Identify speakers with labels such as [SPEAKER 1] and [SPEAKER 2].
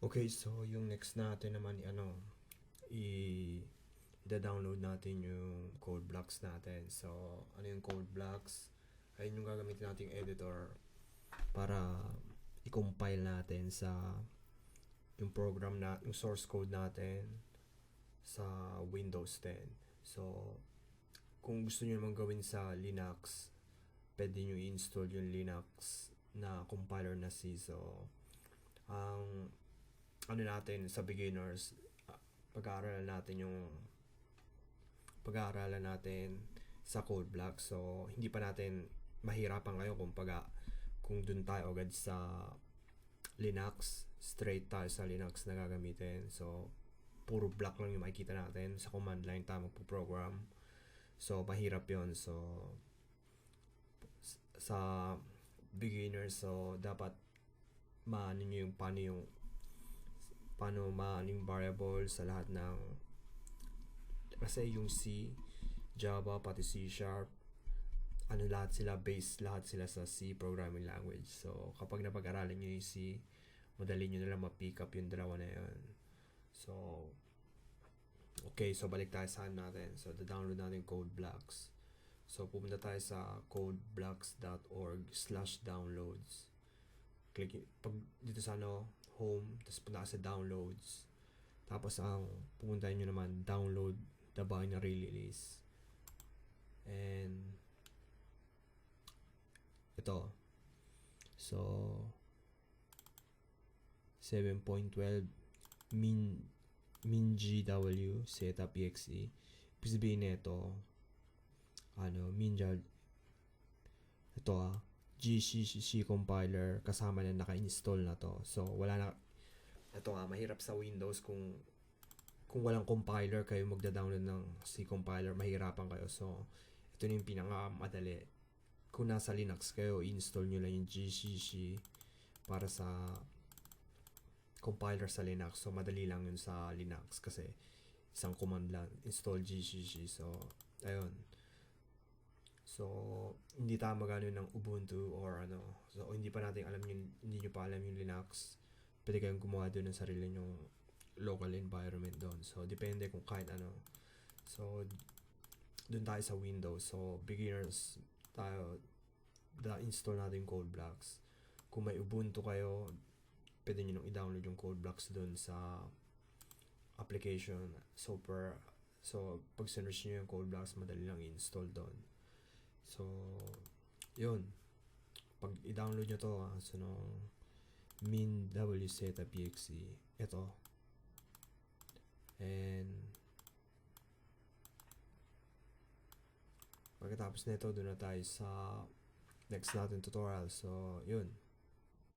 [SPEAKER 1] Okay, so yung next natin naman i-download natin yung code blocks natin. So, ano yung code blocks? Ayun yung gagamitin nating editor para i-compile natin sa yung program na yung source code natin sa Windows 10. So, kung gusto niyo naman gawin sa Linux, pwede niyo i-install yung Linux na compiler na C. So, ang ano natin sa beginners, pag-aaralan natin sa code block. So hindi pa natin mahirapan kayo kung dun tayo agad sa Linux, straight tayo sa Linux na gagamitin. So puro block lang yung makikita natin, sa command line tayo magpo-program. So mahirap yon. So sa beginners, so dapat maano nyo yung paano maaning variable sa lahat ng, kasi yung C, Java, pati C Sharp, lahat sila sa C programming language. So kapag napag-aralan nyo yung C, madali nyo nalang ma-pick up yung dalawa na yun. So okay, so balik tayo sa natin. So download natin code blocks. So pupunta tayo sa codeblocks.org/downloads. Click pag dito sa home, tapos punta sa downloads, tapos ang pupuntahin nyo naman download the binary release, and ito, so 7.12 min.gw setup.exe. Ibig sabihin nito ito GCC compiler kasama na naka-install na to. So wala na, ito mahirap sa Windows kung walang compiler kayo magda-download ng C compiler, mahirapan kayo. So ito na yung pinakamadali. Kung nasa Linux kayo, install nyo lang yung GCC para sa compiler sa Linux. So madali lang yun sa Linux kasi isang command lang, install GCC. So ayun. So hindi tayo magano ng Ubuntu or So hindi nyo pa alam yung Linux, pwede kayong gumawa doon ng sarili nyong local environment doon. So depende kung kahit ano. So doon tayo sa Windows. So beginners tayo, install natin yung code blocks. Kung may Ubuntu kayo, pwede nyo nang i-download yung code blocks doon sa application. So pag search nyo yung code blocks, madali lang i-install doon. So yun, pag i-download nyo to, so min.w-setup.exe, ito, and pagkatapos nito, doon na tayo sa next natin tutorial. So yun.